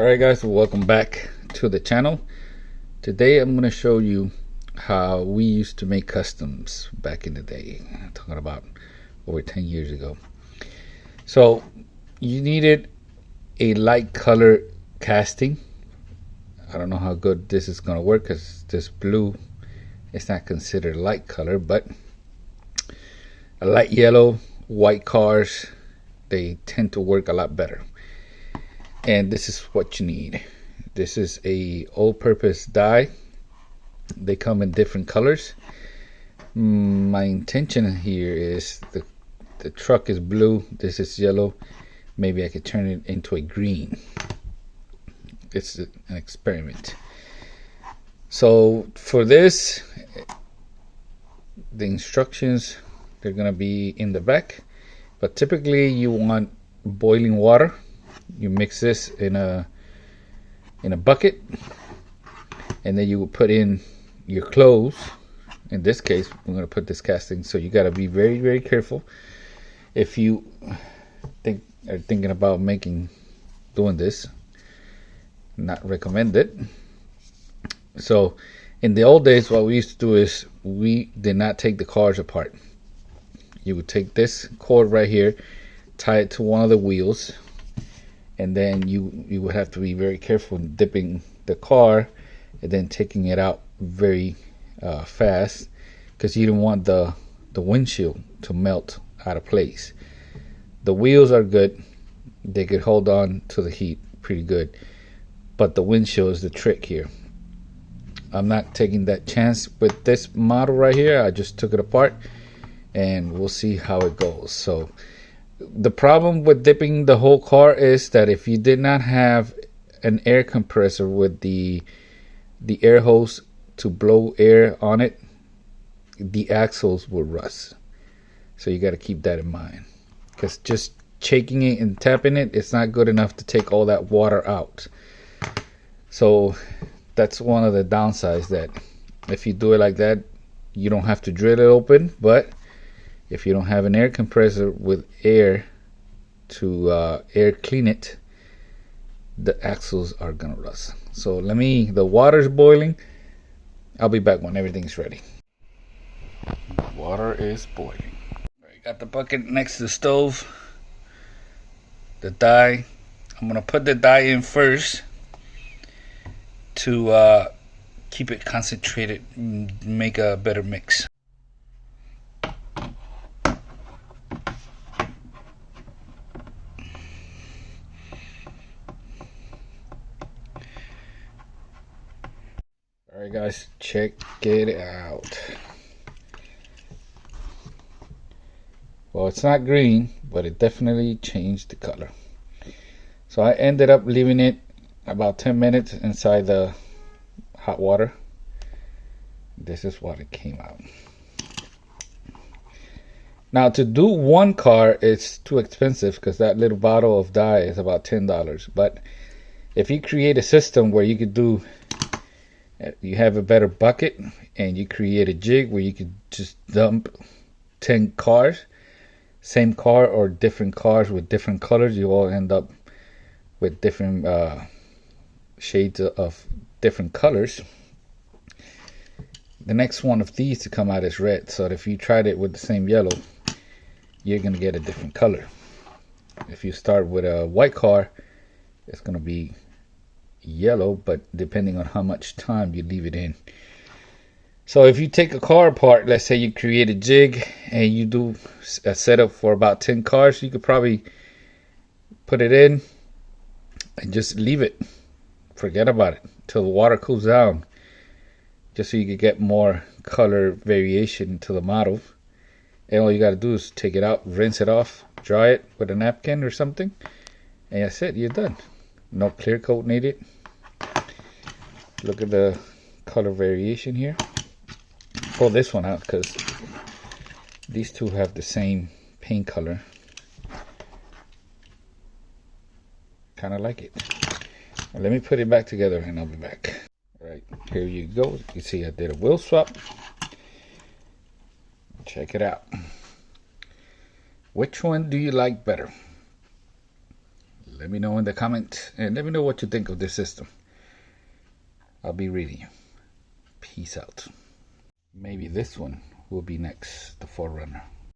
Alright guys, welcome back to the channel. Today I'm going to show you how we used to make customs back in the day. I'm talking about over 10 years ago. So you needed a light color casting. I don't know how good this is going to work because this blue is not considered light color, but a light yellow, white cars, they tend to work a lot better. And this is what you need. This is a all-purpose die. They come in different colors. My intention here is the truck is blue, this is yellow. Maybe I could turn it into a green. It's an experiment. So for this, the instructions, they're gonna be in the back, but typically you want boiling water. You mix this in a bucket, and then you will put in your clothes. In this case, we're going to put this casting, so you got to be very, very careful. If you are thinking about doing this, not recommended. So in the old days, what we used to do is we did not take the cars apart. You would take this cord right here, tie it to one of the wheels, and then you would have to be very careful in dipping the car and then taking it out very fast, because you don't want the windshield to melt out of place. The wheels are good, they could hold on to the heat pretty good, but the windshield is the trick here. I'm not taking that chance with this model right here. I just took it apart and we'll see how it goes. So the problem with dipping the whole car is that if you did not have an air compressor with the air hose to blow air on it, the axles will rust. So you got to keep that in mind, because just shaking it and tapping it, it's not good enough to take all that water out. So that's one of the downsides, that if you do it like that, you don't have to drill it open, but if you don't have an air compressor with air to air clean it, the axles are gonna rust. So the water's boiling. I'll be back when everything's ready. Water is boiling. Right, got the bucket next to the stove. The dye, I'm gonna put the dye in first to keep it concentrated and make a better mix. Alright guys, check it out. Well, it's not green, but it definitely changed the color. So I ended up leaving it about 10 minutes inside the hot water. This is what it came out. Now to do one car, it's too expensive because that little bottle of dye is about $10. But if you create a system where you could do, you have a better bucket and you create a jig where you could just dump 10 cars, same car or different cars with different colors, you all end up with different shades of different colors. The next one of these to come out is red, so if you tried it with the same yellow, you're gonna get a different color. If you start with a white car, it's gonna be yellow, but depending on how much time you leave it in. So if you take a car apart, let's say you create a jig and you do a setup for about 10 cars, you could probably put it in and just leave it, forget about it till the water cools down, just so you could get more color variation to the model. And all you got to do is take it out, rinse it off, dry it with a napkin or something, and that's it, you're done. No clear coat needed. Look at the color variation here. Pull this one out because these two have the same paint color. Kind of like it. Well, let me put it back together and I'll be back. All right, here you go. You see I did a wheel swap. Check it out. Which one do you like better? Let me know in the comment, and let me know what you think of this system. I'll be reading you. Peace out. Maybe this one will be next, the Forerunner.